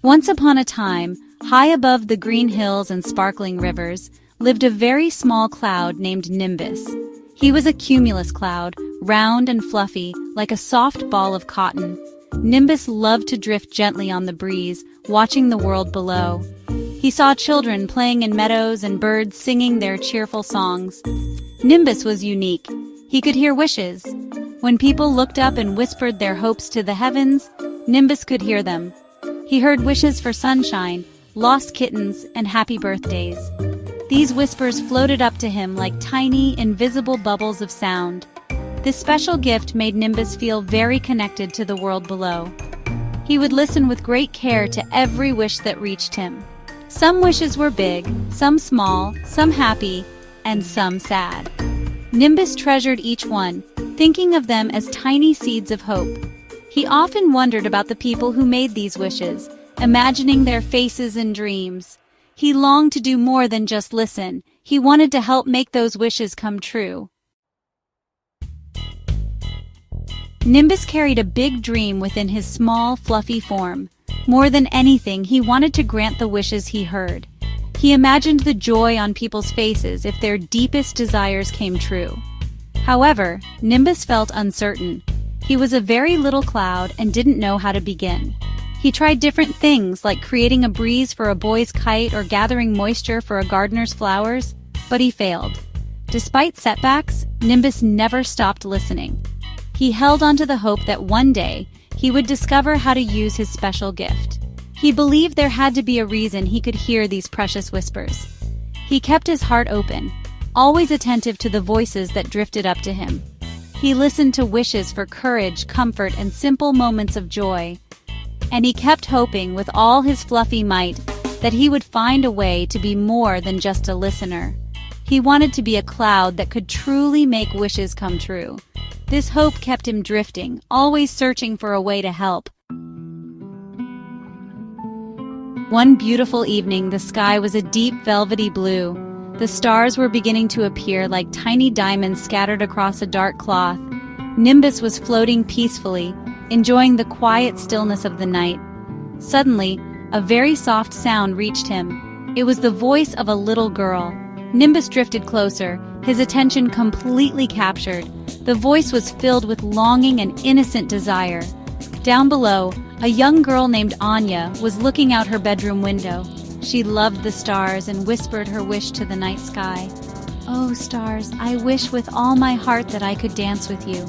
Once upon a time, high above the green hills and sparkling rivers, lived a very small cloud named Nimbus. He was a cumulus cloud, round and fluffy, like a soft ball of cotton. Nimbus loved to drift gently on the breeze, watching the world below. He saw children playing in meadows and birds singing their cheerful songs. Nimbus was unique. He could hear wishes. When people looked up and whispered their hopes to the heavens, Nimbus could hear them. He heard wishes for sunshine, lost kittens, and happy birthdays. These whispers floated up to him like tiny, invisible bubbles of sound. This special gift made Nimbus feel very connected to the world below. He would listen with great care to every wish that reached him. Some wishes were big, some small, some happy, and some sad. Nimbus treasured each one, thinking of them as tiny seeds of hope. He often wondered about the people who made these wishes, imagining their faces and dreams. He longed to do more than just listen. He wanted to help make those wishes come true. Nimbus carried a big dream within his small, fluffy form. More than anything, he wanted to grant the wishes he heard. He imagined the joy on people's faces if their deepest desires came true. However, Nimbus felt uncertain. He was a very little cloud and didn't know how to begin. He tried different things like creating a breeze for a boy's kite or gathering moisture for a gardener's flowers, but he failed. Despite setbacks, Nimbus never stopped listening. He held onto the hope that one day he would discover how to use his special gift. He believed there had to be a reason he could hear these precious whispers. He kept his heart open, always attentive to the voices that drifted up to him. He listened to wishes for courage, comfort, and simple moments of joy. And he kept hoping with all his fluffy might that he would find a way to be more than just a listener. He wanted to be a cloud that could truly make wishes come true. This hope kept him drifting, always searching for a way to help. One beautiful evening, the sky was a deep velvety blue. The stars were beginning to appear like tiny diamonds scattered across a dark cloth. Nimbus was floating peacefully, enjoying the quiet stillness of the night. Suddenly, a very soft sound reached him. It was the voice of a little girl. Nimbus drifted closer, his attention completely captured. The voice was filled with longing and innocent desire. Down below, a young girl named Anya was looking out her bedroom window. She loved the stars and whispered her wish to the night sky. "Oh, stars, I wish with all my heart that I could dance with you."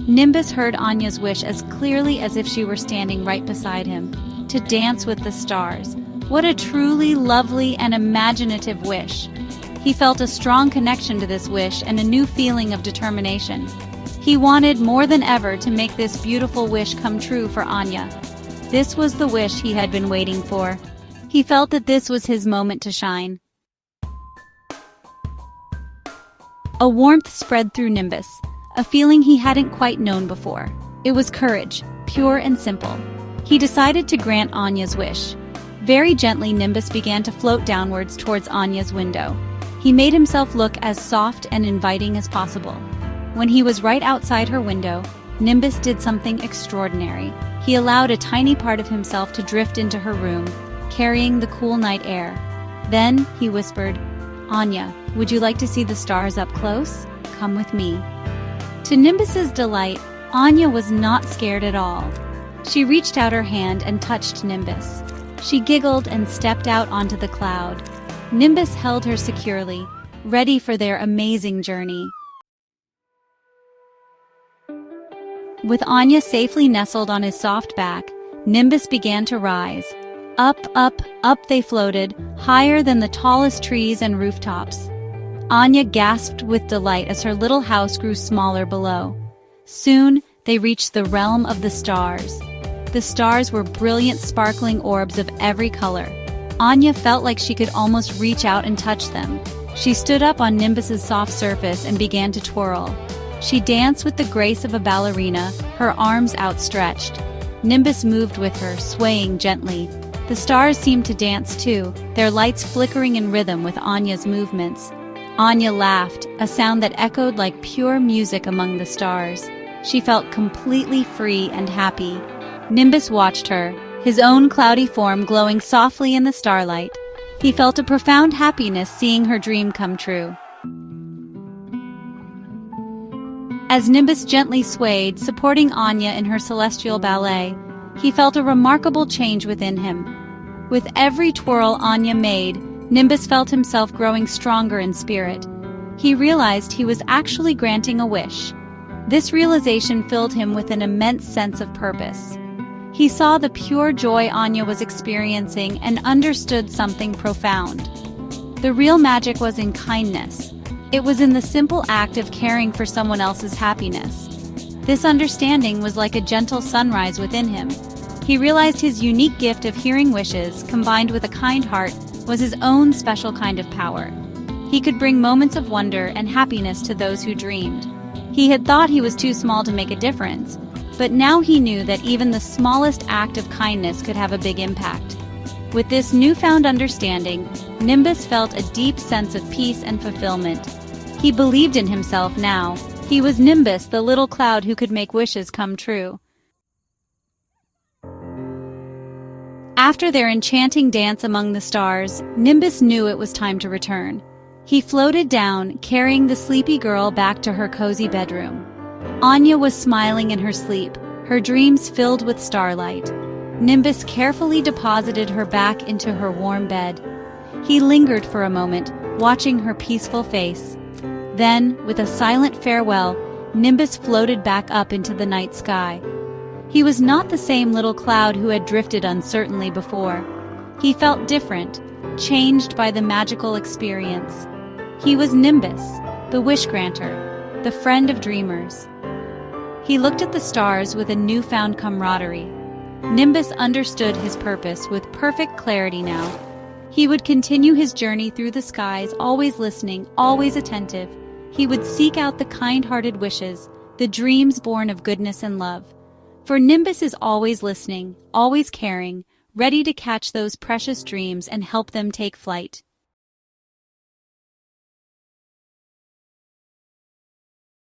Nimbus heard Anya's wish as clearly as if she were standing right beside him. To dance with the stars. What a truly lovely and imaginative wish. He felt a strong connection to this wish and a new feeling of determination. He wanted more than ever to make this beautiful wish come true for Anya. This was the wish he had been waiting for. He felt that this was his moment to shine. A warmth spread through Nimbus, a feeling he hadn't quite known before. It was courage, pure and simple. He decided to grant Anya's wish. Very gently, Nimbus began to float downwards towards Anya's window. He made himself look as soft and inviting as possible. When he was right outside her window, Nimbus did something extraordinary. He allowed a tiny part of himself to drift into her room, carrying the cool night air. Then he whispered, "Anya, would you like to see the stars up close? Come with me." To Nimbus's delight, Anya was not scared at all. She reached out her hand and touched Nimbus. She giggled and stepped out onto the cloud. Nimbus held her securely, ready for their amazing journey. With Anya safely nestled on his soft back, Nimbus began to rise. Up, up, up they floated, higher than the tallest trees and rooftops. Anya gasped with delight as her little house grew smaller below. Soon, they reached the realm of the stars. The stars were brilliant, sparkling orbs of every color. Anya felt like she could almost reach out and touch them. She stood up on Nimbus's soft surface and began to twirl. She danced with the grace of a ballerina, her arms outstretched. Nimbus moved with her, swaying gently. The stars seemed to dance too, their lights flickering in rhythm with Anya's movements. Anya laughed, a sound that echoed like pure music among the stars. She felt completely free and happy. Nimbus watched her, his own cloudy form glowing softly in the starlight. He felt a profound happiness seeing her dream come true. As Nimbus gently swayed, supporting Anya in her celestial ballet, he felt a remarkable change within him. With every twirl Anya made, Nimbus felt himself growing stronger in spirit. He realized he was actually granting a wish. This realization filled him with an immense sense of purpose. He saw the pure joy Anya was experiencing and understood something profound. The real magic was in kindness. It was in the simple act of caring for someone else's happiness. This understanding was like a gentle sunrise within him. He realized his unique gift of hearing wishes, combined with a kind heart, was his own special kind of power. He could bring moments of wonder and happiness to those who dreamed. He had thought he was too small to make a difference, but now he knew that even the smallest act of kindness could have a big impact. With this newfound understanding, Nimbus felt a deep sense of peace and fulfillment. He believed in himself now. He was Nimbus, the little cloud who could make wishes come true. After their enchanting dance among the stars, Nimbus knew it was time to return. He floated down, carrying the sleepy girl back to her cozy bedroom. Anya was smiling in her sleep, her dreams filled with starlight. Nimbus carefully deposited her back into her warm bed. He lingered for a moment, watching her peaceful face. Then, with a silent farewell, Nimbus floated back up into the night sky. He was not the same little cloud who had drifted uncertainly before. He felt different, changed by the magical experience. He was Nimbus, the wish granter, the friend of dreamers. He looked at the stars with a newfound camaraderie. Nimbus understood his purpose with perfect clarity now. He would continue his journey through the skies, always listening, always attentive. He would seek out the kind-hearted wishes, the dreams born of goodness and love. For Nimbus is always listening, always caring, ready to catch those precious dreams and help them take flight.